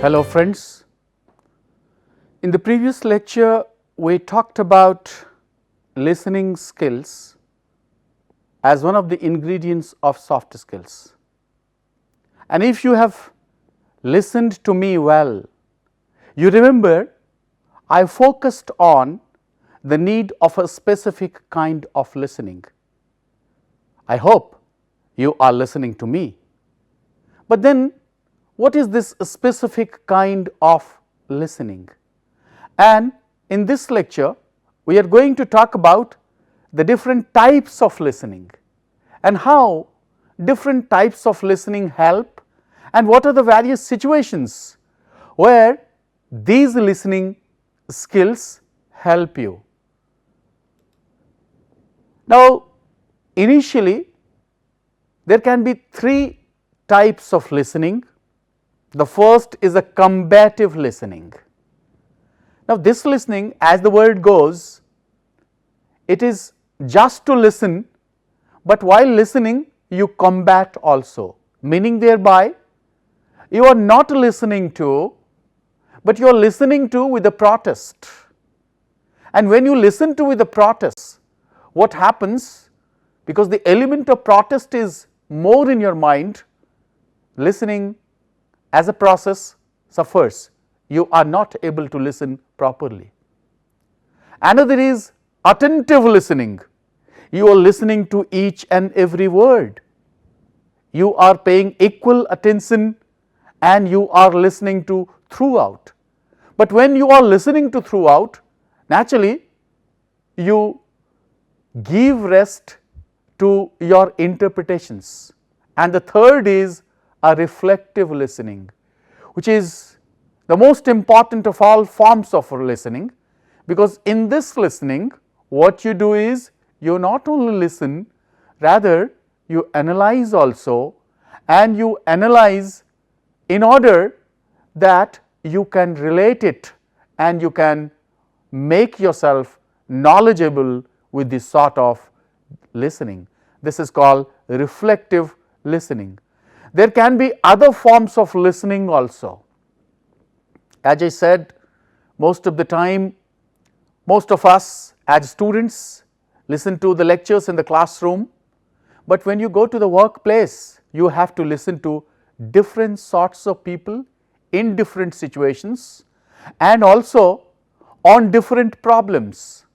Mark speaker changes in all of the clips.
Speaker 1: Hello friends, in the previous lecture we talked about listening skills as one of the ingredients of soft skills, and if you have listened to me well, you remember I focused on the need of a specific kind of listening. I hope you are listening to me, but then what is this specific kind of listening? And in this lecture we are going to talk about the different types of listening and how different types of listening help, and what are the various situations where these listening skills help you. Now, initially there can be three types of listening. The first is a combative listening. Now, this listening, as the word goes, it is just to listen, but while listening you combat also, meaning thereby you are not listening to, but you are listening to with a protest. And when you listen to with a protest, what happens? Because the element of protest is more in your mind, listening as a process suffers, you are not able to listen properly. Another is attentive listening. You are listening to each and every word, you are paying equal attention and you are listening to throughout. But when you are listening to throughout, naturally you give rest to your interpretations. And the third is a reflective listening, which is the most important of all forms of listening, because in this listening what you do is you not only listen, rather you analyze also, and you analyze in order that you can relate it and you can make yourself knowledgeable with this sort of listening. This is called reflective listening. There can be other forms of listening also. As I said, most of the time, most of us as students listen to the lectures in the classroom, but when you go to the workplace, you have to listen to different sorts of people in different situations and also on different problems.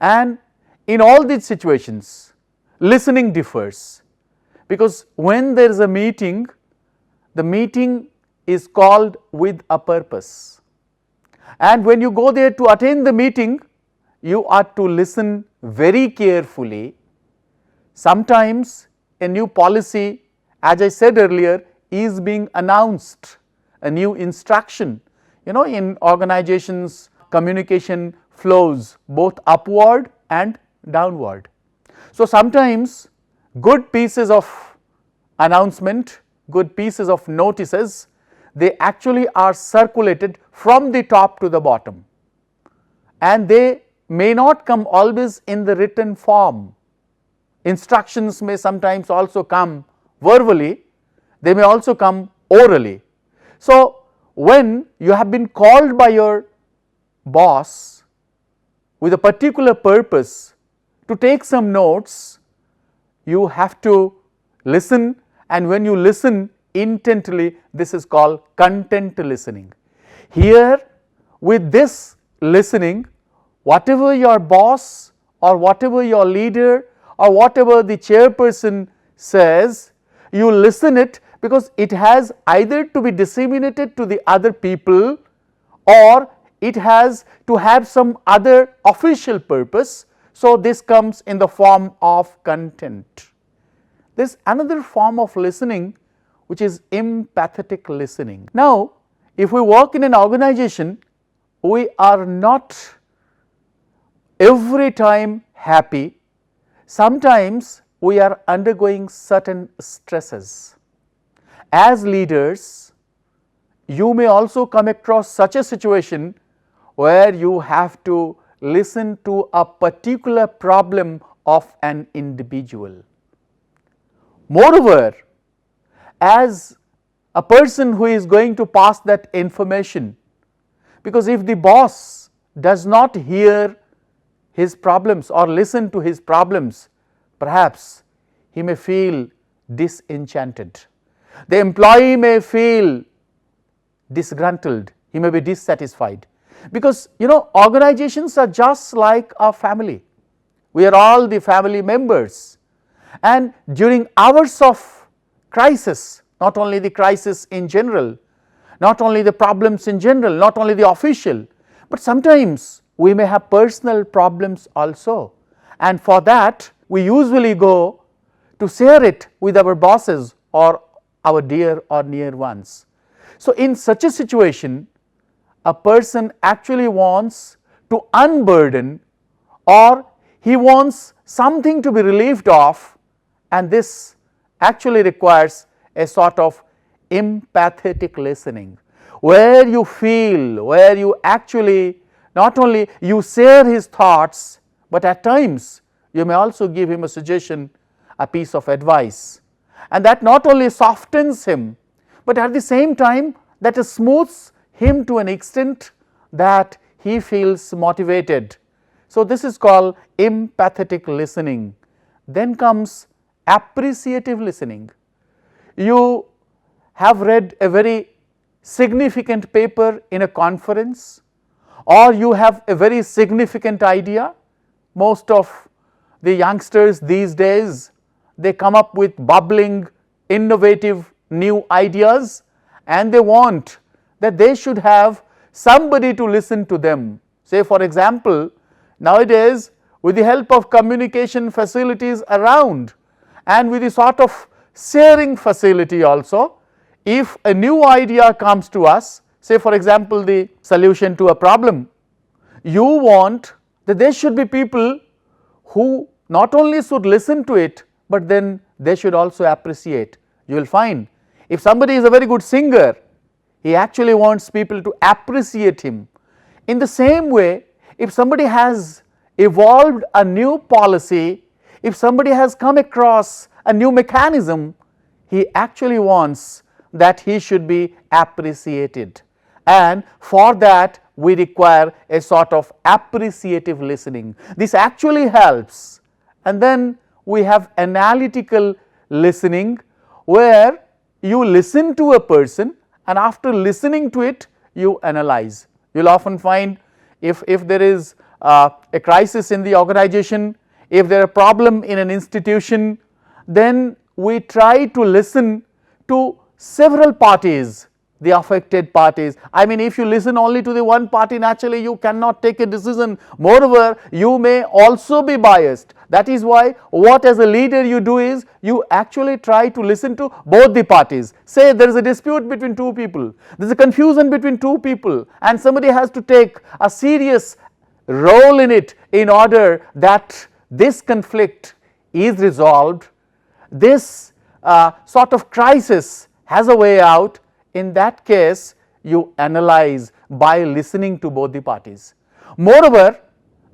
Speaker 1: And in all these situations, listening differs, because when there is a meeting, the meeting is called with a purpose, and when you go there to attend the meeting, you are to listen very carefully. Sometimes a new policy, as I said earlier, is being announced, a new instruction. In organizations, communication flows both upward and downward. So, sometimes good pieces of announcement, good pieces of notices, they actually are circulated from the top to the bottom, and they may not come always in the written form. Instructions may sometimes also come verbally, they may also come orally. So, when you have been called by your boss with a particular purpose to take some notes, you have to listen, and when you listen intently, this is called content listening. Here, with this listening, whatever your boss or whatever your leader or whatever the chairperson says, you listen it, because it has either to be disseminated to the other people or it has to have some other official purpose. So, this comes in the form of content. There is another form of listening which is empathetic listening. Now, if we work in an organization, we are not every time happy. Sometimes we are undergoing certain stresses. As leaders, you may also come across such a situation where you have to listen to a particular problem of an individual. Moreover, as a person who is going to pass that information, because if the boss does not hear his problems or listen to his problems, perhaps he may feel disenchanted. The employee may feel disgruntled, he may be dissatisfied, because organizations are just like a family. We are all the family members, and during hours of crisis, not only the crisis in general, not only the problems in general, not only the official, but sometimes we may have personal problems also, and for that we usually go to share it with our bosses or our dear or near ones. So, in such a situation, a person actually wants to unburden, or he wants something to be relieved of, and this actually requires a sort of empathetic listening, where you feel, where you actually not only you share his thoughts, but at times you may also give him a suggestion, a piece of advice, and that not only softens him, but at the same time that smooths him to an extent that he feels motivated. So, this is called empathetic listening. Then comes appreciative listening. You have read a very significant paper in a conference, or you have a very significant idea. Most of the youngsters these days, they come up with bubbling, innovative new ideas, and they want that they should have somebody to listen to them. Say for example, nowadays with the help of communication facilities around, and with the sort of sharing facility also, if a new idea comes to us, say for example the solution to a problem, you want that there should be people who not only should listen to it, but then they should also appreciate. You will find if somebody is a very good singer, he actually wants people to appreciate him. In the same way, if somebody has evolved a new policy, if somebody has come across a new mechanism, he actually wants that he should be appreciated, and for that we require a sort of appreciative listening. This actually helps. And then we have analytical listening, where you listen to a person, and after listening to it you analyze. You will often find if there is a crisis in the organization, if there is a problem in an institution, then we try to listen to several parties, the affected parties. I mean, if you listen only to the one party, naturally you cannot take a decision. Moreover, you may also be biased. That is why what as a leader you do is you actually try to listen to both the parties. Say there is a dispute between two people, there is a confusion between two people, and somebody has to take a serious role in it in order that this conflict is resolved, this sort of crisis has a way out. In that case, you analyze by listening to both the parties. Moreover,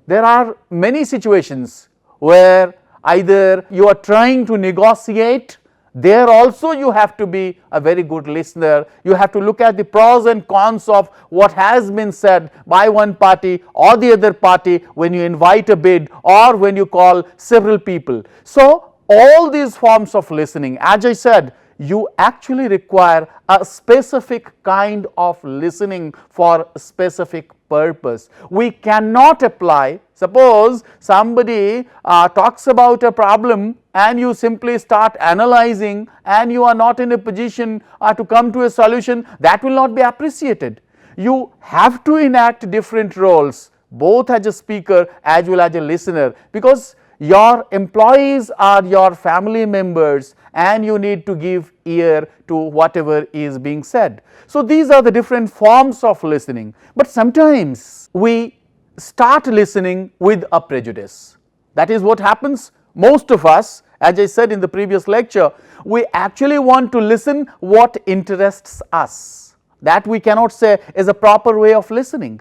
Speaker 1: there are many situations where either you are trying to negotiate, there also you have to be a very good listener. You have to look at the pros and cons of what has been said by one party or the other party when you invite a bid or when you call several people. So, all these forms of listening, as I said, you actually require a specific kind of listening for a specific purpose. We cannot apply, suppose somebody talks about a problem and you simply start analyzing and you are not in a position to come to a solution, that will not be appreciated. You have to enact different roles, both as a speaker as well as a listener, because your employees are your family members and you need to give ear to whatever is being said. So, these are the different forms of listening, but sometimes we start listening with a prejudice. That is what happens. Most of us, as I said in the previous lecture, we actually want to listen what interests us. That we cannot say is a proper way of listening,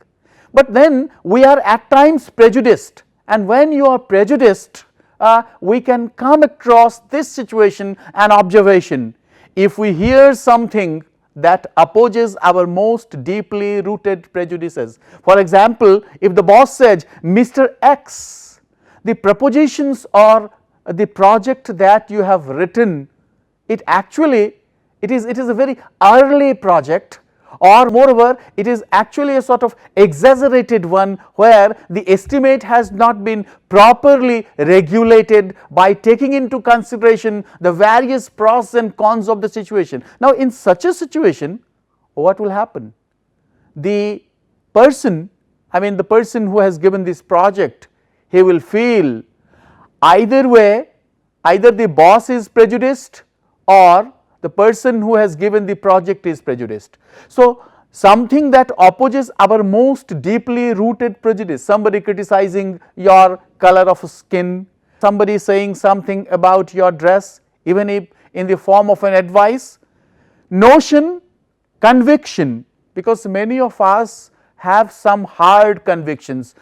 Speaker 1: but then we are at times prejudiced. And when you are prejudiced, we can come across this situation and observation. if we hear something that opposes our most deeply rooted prejudices. For example, if the boss says, Mr. X, the propositions or the project that you have written, it actually it is a very early project, or moreover it is actually a sort of exaggerated one where the estimate has not been properly regulated by taking into consideration the various pros and cons of the situation. Now, in such a situation, what will happen? The person, the person who has given this project, he will feel either way, either the boss is prejudiced or the person who has given the project is prejudiced. So, something that opposes our most deeply rooted prejudice, somebody criticizing your color of skin, somebody saying something about your dress, even if in the form of an advice, notion, conviction, because many of us have some hard convictions,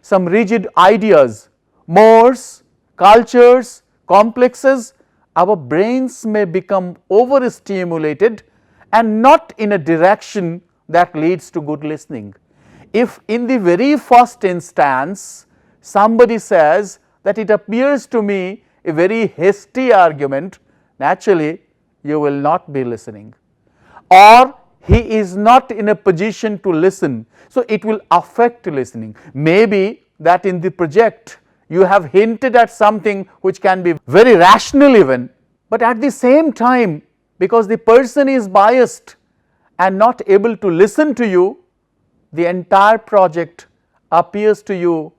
Speaker 1: some rigid ideas, mores, cultures, complexes. Our brains may become overstimulated and not in a direction that leads to good listening. If in the very first instance somebody says that it appears to me a very hasty argument, naturally you will not be listening, or he is not in a position to listen, so it will affect listening. Maybe that in the project you have hinted at something which can be very rational even, but at the same time, because the person is biased and not able to listen to you, the entire project appears to you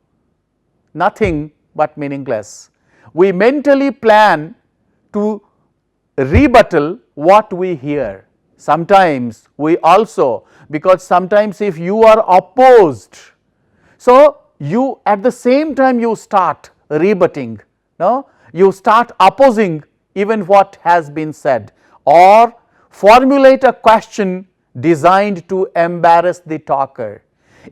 Speaker 1: nothing but meaningless. We mentally plan to rebuttal what we hear. Sometimes we also, because sometimes if you are opposed, so you at the same time you start rebutting, no? You start opposing even what has been said, or formulate a question designed to embarrass the talker.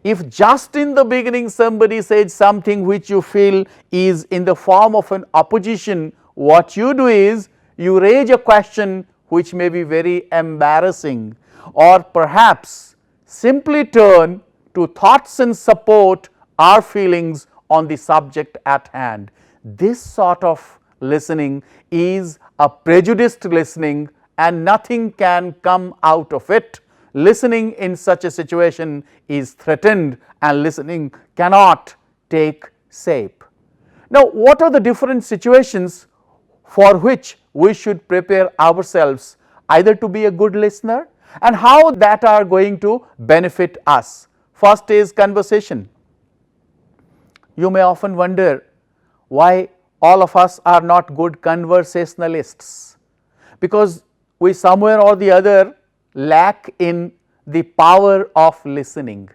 Speaker 1: If just in the beginning somebody says something which you feel is in the form of an opposition, what you do is you raise a question which may be very embarrassing, or perhaps simply turn to thoughts and support our feelings on the subject at hand. This sort of listening is a prejudiced listening and nothing can come out of it. Listening in such a situation is threatened and listening cannot take shape. Now, what are the different situations for which we should prepare ourselves either to be a good listener, and how that are going to benefit us? First is conversation. You may often wonder why all of us are not good conversationalists, because we somewhere or the other lack in the power of listening.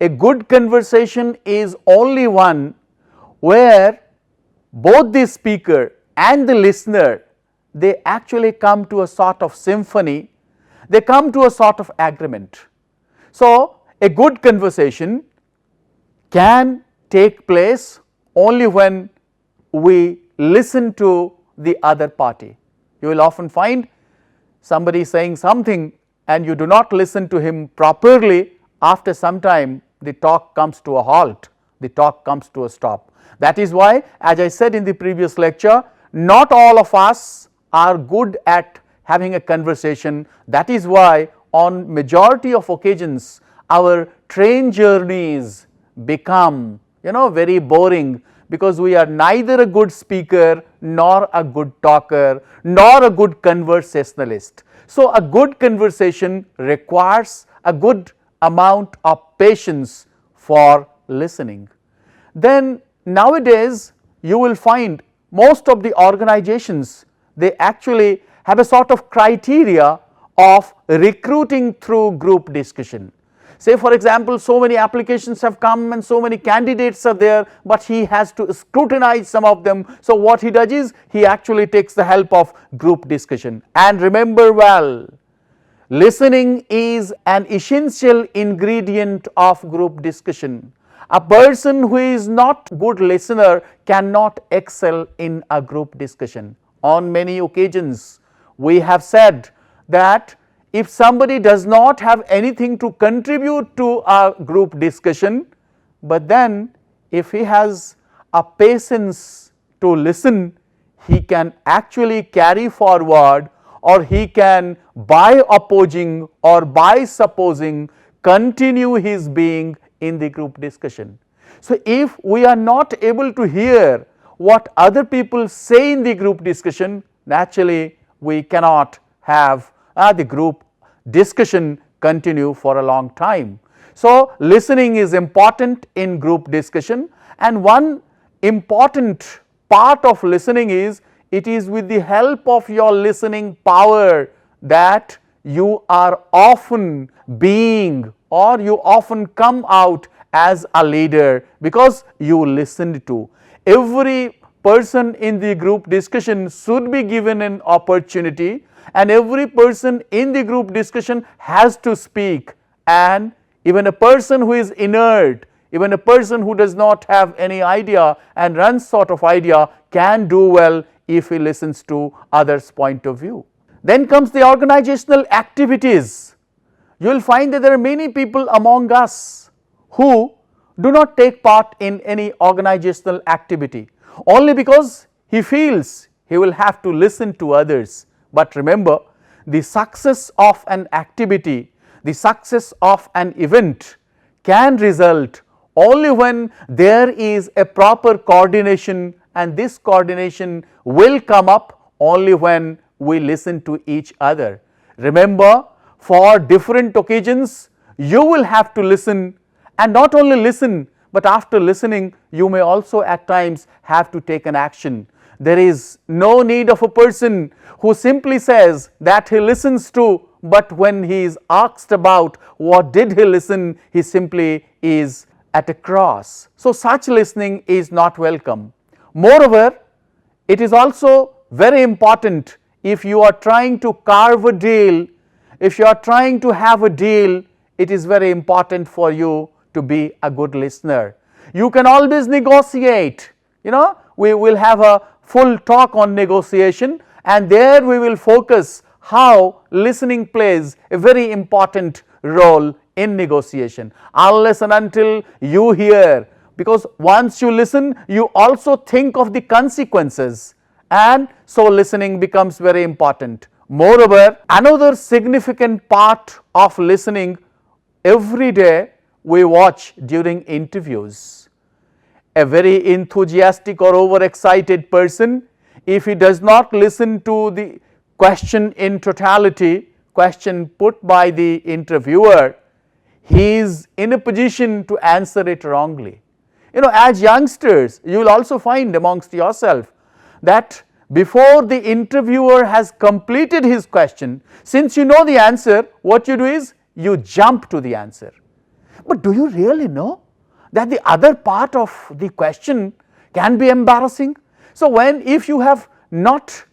Speaker 1: A good conversation is only one where both the speaker and the listener, they actually come to a sort of symphony, they come to a sort of agreement. So, a good conversation can take place only when we listen to the other party. You will often find somebody saying something and you do not listen to him properly. After some time the talk comes to a halt, the talk comes to a stop. That is why, as I said in the previous lecture, not all of us are good at having a conversation. That is why on majority of occasions our train journeys become very boring, because we are neither a good speaker nor a good talker nor a good conversationalist. So, a good conversation requires a good amount of patience for listening. Then nowadays you will find most of the organizations, they actually have a sort of criteria of recruiting through group discussion. Say for example, so many applications have come and so many candidates are there, but he has to scrutinize some of them. So, what he does is he actually takes the help of group discussion. And remember well, listening is an essential ingredient of group discussion. A person who is not good listener cannot excel in a group discussion. On many occasions We have said that if somebody does not have anything to contribute to a group discussion, but then if he has a patience to listen, he can actually carry forward, or he can by opposing or by supposing continue his being in the group discussion. So, if we are not able to hear what other people say in the group discussion, naturally we cannot have the group discussion continue for a long time. So, listening is important in group discussion, and one important part of listening is, it is with the help of your listening power that you are often being, or you often come out as a leader, because you listened to. Every person in the group discussion should be given an opportunity, and every person in the group discussion has to speak, and even a person who is inert, even a person who does not have any idea and runs sort of idea, can do well if he listens to others' point of view. Then comes the organizational activities. You will find that there are many people among us who do not take part in any organizational activity, only because he feels he will have to listen to others. But remember, the success of an activity, the success of an event can result only when there is a proper coordination, and this coordination will come up only when we listen to each other. Remember, for different occasions you will have to listen, and not only listen, but after listening you may also at times have to take an action. There is no need of a person who simply says that he listens to, but when he is asked about what did he listen, he simply is at a cross. So, such listening is not welcome. Moreover, it is also very important, if you are trying to carve a deal, if you are trying to have a deal, it is very important for you to be a good listener. You can always negotiate, we will have a full talk on negotiation, and there we will focus how listening plays a very important role in negotiation, unless and until you hear, because once you listen you also think of the consequences, and so listening becomes very important. Moreover, another significant part of listening, every day we watch during interviews. A very enthusiastic or overexcited person, if he does not listen to the question in totality, question put by the interviewer, he is in a position to answer it wrongly. As youngsters, you will also find amongst yourself that before the interviewer has completed his question, since you know the answer, what you do is you jump to the answer. But do you really know that the other part of the question can be embarrassing? So, if you have not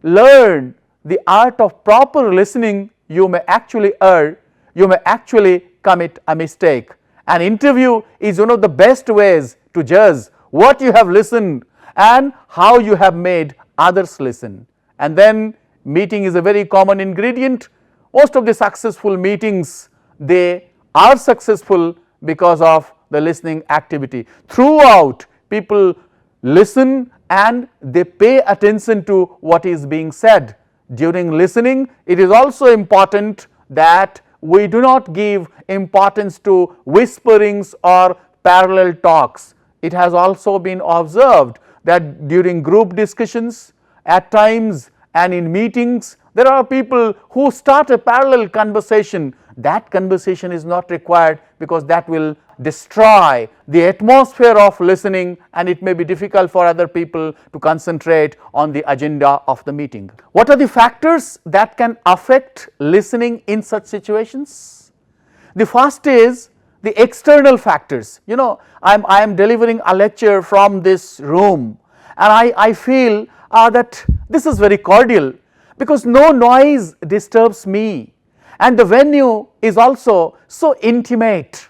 Speaker 1: learned the art of proper listening, you may actually err, you may actually commit a mistake. An interview is one of the best ways to judge what you have listened and how you have made others listen. And then meeting is a very common ingredient. Most of the successful meetings, they are successful because of the listening activity. Throughout, people listen and they pay attention to what is being said. During listening, it is also important that we do not give importance to whisperings or parallel talks. It has also been observed that during group discussions, at times and in meetings, there are people who start a parallel conversation. That conversation is not required, because that will destroy the atmosphere of listening, and it may be difficult for other people to concentrate on the agenda of the meeting. What are the factors that can affect listening in such situations? The first is the external factors. I am delivering a lecture from this room, and I feel that this is very cordial, because no noise disturbs me, and the venue is also so intimate.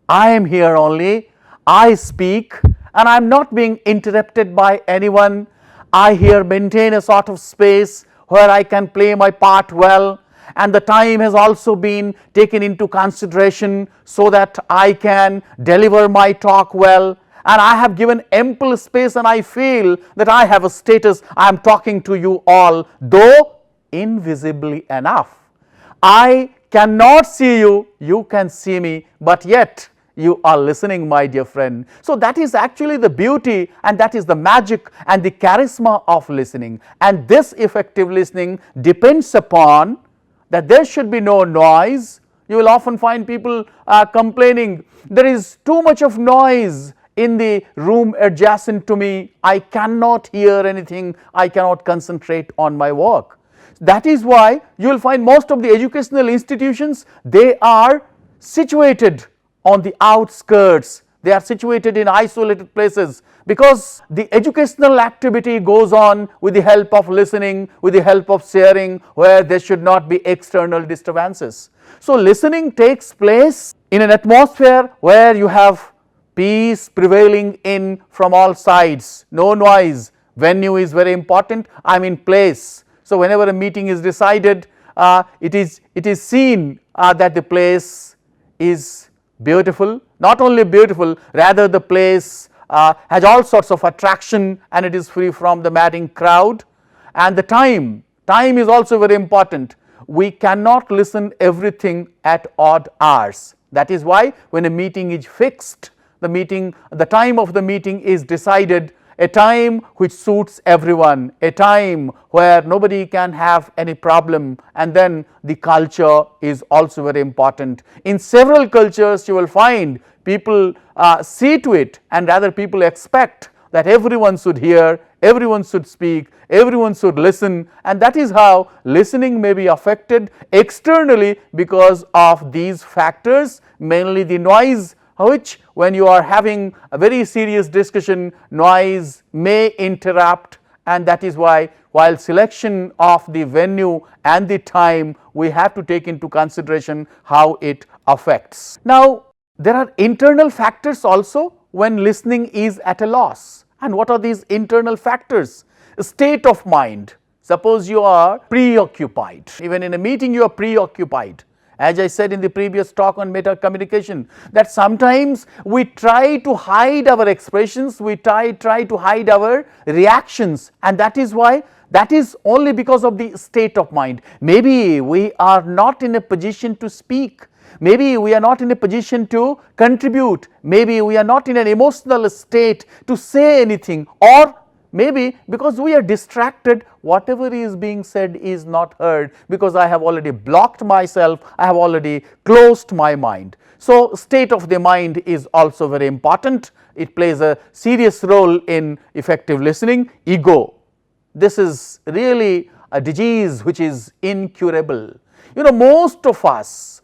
Speaker 1: I am here only, I speak, and I am not being interrupted by anyone. I here maintain a sort of space where I can play my part well, and the time has also been taken into consideration so that I can deliver my talk well, and I have given ample space, and I feel that I have a status. I am talking to you all, though invisibly enough. I cannot see you, you can see me, but yet you are listening, my dear friend. So that is actually the beauty, and that is the magic and the charisma of listening. And this effective listening depends upon that there should be no noise. You will often find people complaining, there is too much of noise in the room adjacent to me, I cannot hear anything, I cannot concentrate on my work. That is why you will find most of the educational institutions, they are situated on the outskirts, they are situated in isolated places, because the educational activity goes on with the help of listening, with the help of sharing, where there should not be external disturbances. So listening takes place in an atmosphere where you have peace prevailing in from all sides, no noise. Venue is very important, I am in place. So whenever a meeting is decided, it is seen that the place is beautiful, not only beautiful, rather the place has all sorts of attraction, and it is free from the madding crowd. And the time is also very important. We cannot listen everything at odd hours. That is why when a meeting is fixed, the time of the meeting is decided, a time which suits everyone, a time where nobody can have any problem, and then the culture is also very important. In several cultures you will find people see to it, and rather people expect that everyone should hear, everyone should speak, everyone should listen, and that is how listening may be affected externally because of these factors, mainly the noise, which when you are having a very serious discussion, noise may interrupt, and that is why while selection of the venue and the time, we have to take into consideration how it affects. Now there are internal factors also when listening is at a loss. And what are these internal factors? State of mind. Suppose you are preoccupied, even in a meeting you are preoccupied. As I said in the previous talk on meta communication, that sometimes we try to hide our expressions, we try to hide our reactions, and that is why, that is only because of the state of mind. Maybe we are not in a position to speak, maybe we are not in a position to contribute, maybe we are not in an emotional state to say anything, or maybe because we are distracted, whatever is being said is not heard, because I have already blocked myself, I have already closed my mind. So state of the mind is also very important. It plays a serious role in effective listening. Ego, this is really a disease which is incurable. You know, most of us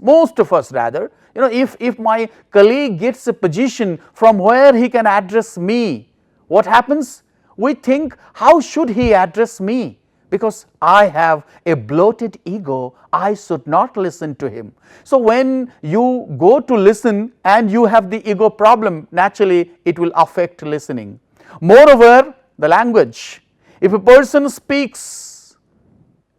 Speaker 1: rather, you know, if my colleague gets a position from where he can address me, what happens? We think, how should he address me? Because I have a bloated ego, I should not listen to him. So when you go to listen and you have the ego problem, naturally it will affect listening. Moreover, the language. If a person speaks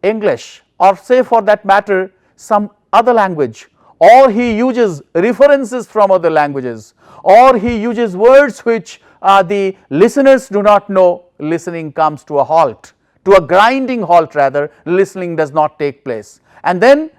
Speaker 1: English, or say for that matter some other language, or he uses references from other languages, or he uses words which the listeners do not know, listening comes to a halt, to a grinding halt rather, listening does not take place. And then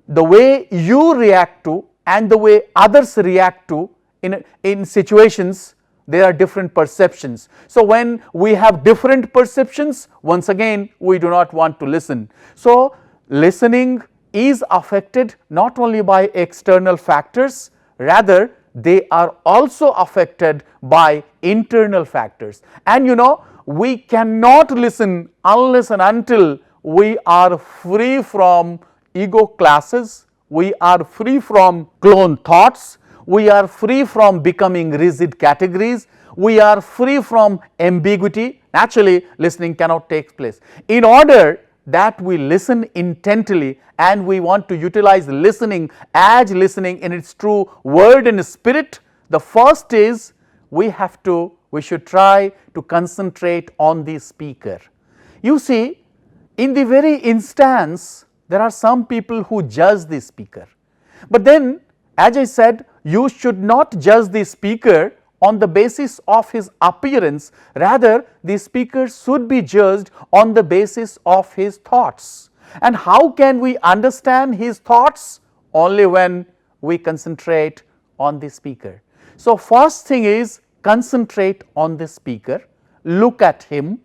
Speaker 1: the way you react to and the way others react to in situations, there are different perceptions. So when we have different perceptions, once again we do not want to listen. So listening is affected not only by external factors, rather they are also affected by internal factors. And you know, we cannot listen unless and until we are free from ego classes, we are free from clone thoughts, we are free from becoming rigid categories, we are free from ambiguity. Naturally listening cannot take place. In order that we listen intently and we want to utilize listening as listening in its true word and spirit, the first is we should try to concentrate on the speaker. You see, in the very instance, there are some people who judge the speaker. But then, as I said, you should not judge the speaker on the basis of his appearance, rather the speaker should be judged on the basis of his thoughts. And how can we understand his thoughts? Only when we concentrate on the speaker. So, first thing is concentrate on the speaker, look at him,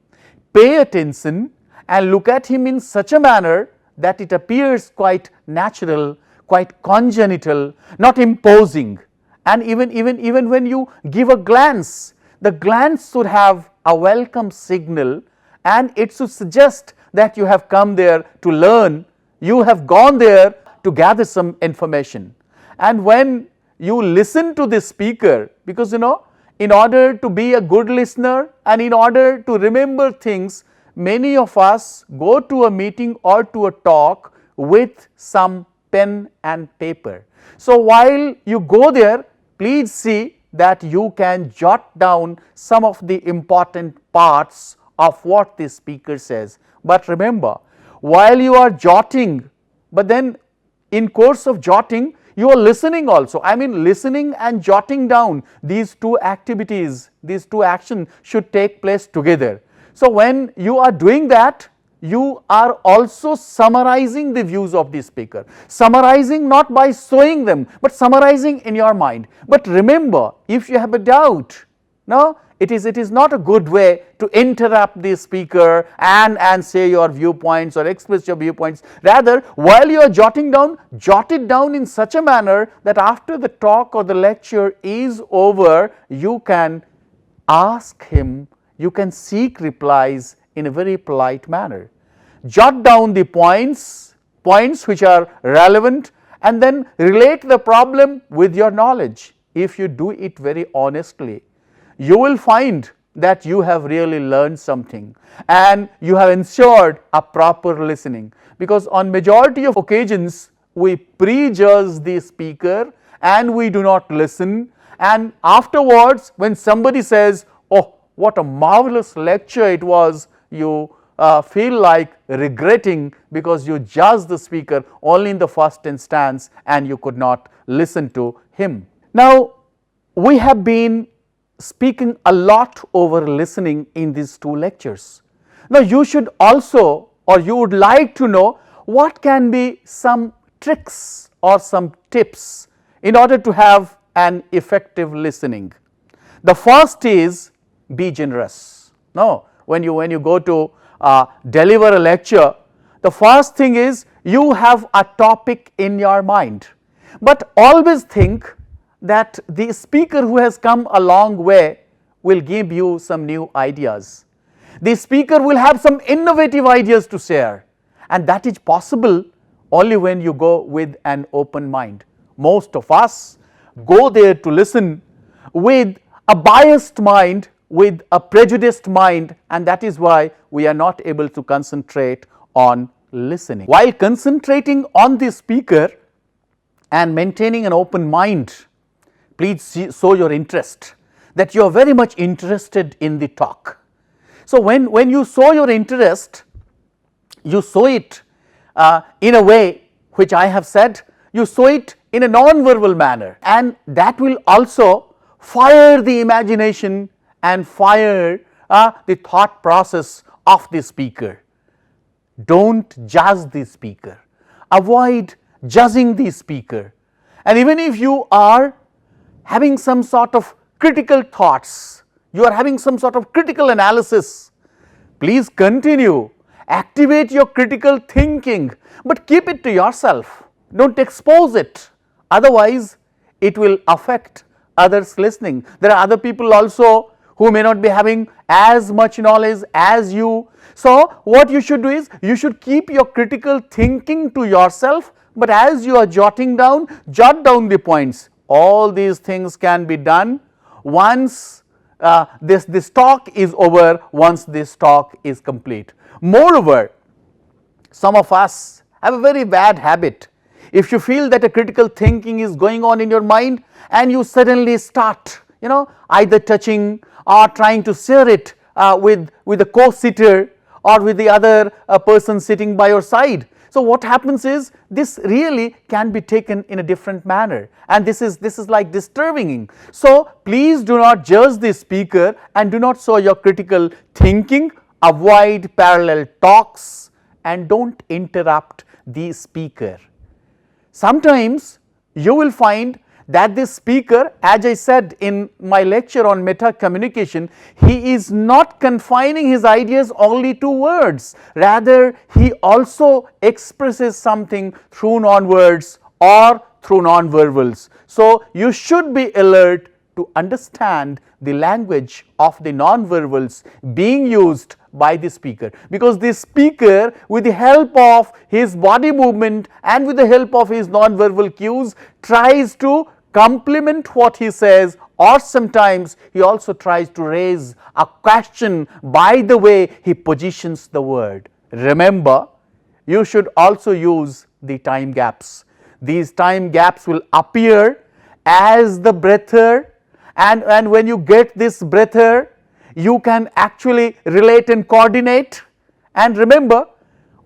Speaker 1: pay attention and look at him in such a manner that it appears quite natural, quite congenital, not imposing. And even when you give a glance, the glance should have a welcome signal and it should suggest that you have come there to learn, you have gone there to gather some information. And when you listen to the speaker, because in order to be a good listener and in order to remember things, many of us go to a meeting or to a talk with some pen and paper. So, while you go there, please see that you can jot down some of the important parts of what the speaker says. But remember, while you are jotting, but then in course of jotting, you are listening also. I mean, listening and jotting down, these two activities, these two actions should take place together. So, when you are doing that, you are also summarizing the views of the speaker, summarizing not by showing them, but summarizing in your mind. But remember, if you have a doubt, no, it is not a good way to interrupt the speaker and say your viewpoints or express your viewpoints. Rather, while you are jotting down, jot it down in such a manner that after the talk or the lecture is over, you can ask him, you can seek replies in a very polite manner. Jot down the points which are relevant and then relate the problem with your knowledge. If you do it very honestly, you will find that you have really learned something and you have ensured a proper listening, because on majority of occasions we prejudge the speaker and we do not listen, and afterwards when somebody says, "Oh, what a marvelous lecture it was," you feel like regretting because you judged the speaker only in the first instance and you could not listen to him. Now, we have been speaking a lot over listening in these two lectures. Now, you should also, or you would like to know, what can be some tricks or some tips in order to have an effective listening. The first is be generous. Now, when you go to deliver a lecture, the first thing is you have a topic in your mind, but always think that the speaker who has come a long way will give you some new ideas. The speaker will have some innovative ideas to share, and that is possible only when you go with an open mind. Most of us go there to listen with a biased mind, with a prejudiced mind, and that is why we are not able to concentrate on listening. While concentrating on the speaker and maintaining an open mind, please show your interest, that you are very much interested in the talk. So, when you show your interest, you show it in a way which I have said, you show it in a non-verbal manner, and that will also fire the imagination and fire the thought process of the speaker. Don't judge the speaker, avoid judging the speaker, and even if you are having some sort of critical thoughts, you are having some sort of critical analysis, please continue, activate your critical thinking, but keep it to yourself, don't expose it, otherwise it will affect others listening. There are other people also who may not be having as much knowledge as you. So, what you should do is, you should keep your critical thinking to yourself, but as you are jotting down, jot down the points. All these things can be done once this talk is over, once this talk is complete. Moreover, some of us have a very bad habit. If you feel that a critical thinking is going on in your mind and you suddenly start, either touching or trying to share it with a co-sitter, or with the other person sitting by your side. So what happens is, this really can be taken in a different manner, and this is like disturbing. So please do not judge the speaker and do not show your critical thinking. Avoid parallel talks and don't interrupt the speaker. Sometimes you will find that this speaker, as I said in my lecture on meta communication, he is not confining his ideas only to words, rather he also expresses something through non-words or through non-verbals. So you should be alert to understand the language of the non-verbals being used by the speaker, because the speaker, with the help of his body movement and with the help of his non-verbal cues, tries to complement what he says, or sometimes he also tries to raise a question by the way he positions the word. Remember, you should also use the time gaps. These time gaps will appear as the breather, and when you get this breather, you can actually relate and coordinate. And remember,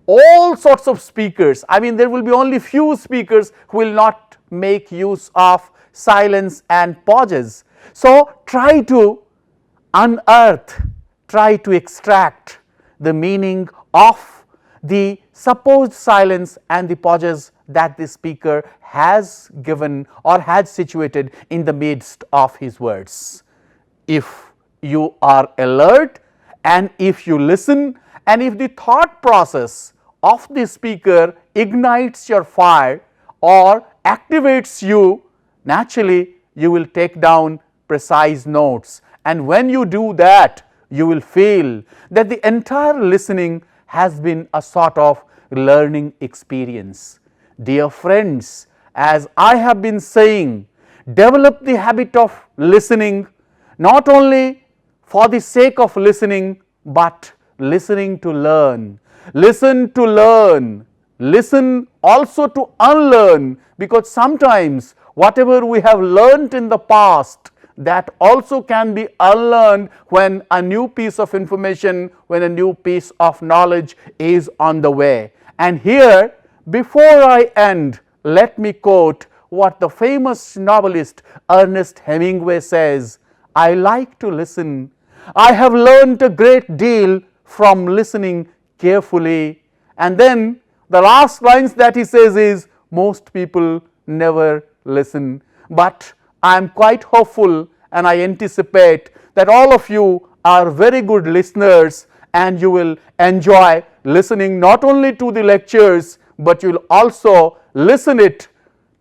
Speaker 1: all sorts of speakers, I mean there will be only few speakers who will not make use of silence and pauses. So try to unearth, try to extract the meaning of the supposed silence and the pauses that the speaker has given or has situated in the midst of his words. If you are alert, and if you listen, and if the thought process of the speaker ignites your fire or activates you, naturally you will take down precise notes, and when you do that, you will feel that the entire listening has been a sort of learning experience. Dear friends, as I have been saying, develop the habit of listening, not only for the sake of listening, but listening to learn. Listen to learn. Listen also to unlearn, because sometimes whatever we have learned in the past, that also can be unlearned when a new piece of information, when a new piece of knowledge is on the way. And here, before I end, let me quote what the famous novelist Ernest Hemingway says: "I like to listen. I have learned a great deal from listening carefully." And then the last lines that he says is, "Most people never listen." But I am quite hopeful, and I anticipate that all of you are very good listeners, and you will enjoy listening not only to the lectures, but you will also listen it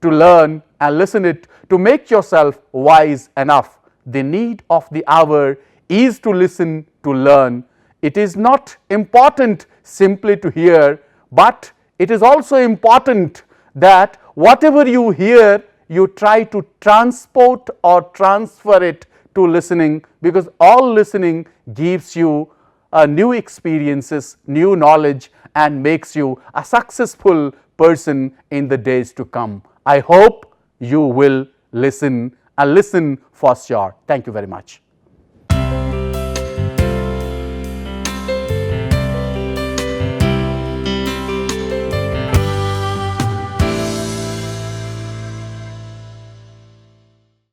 Speaker 1: to learn and listen it to make yourself wise enough. The need of the hour is to listen to learn. It is not important simply to hear, but it is also important that whatever you hear, you try to transport or transfer it to listening, because all listening gives you new experiences, new knowledge, and makes you a successful person in the days to come. I hope you will listen, and listen for sure. Thank you very much.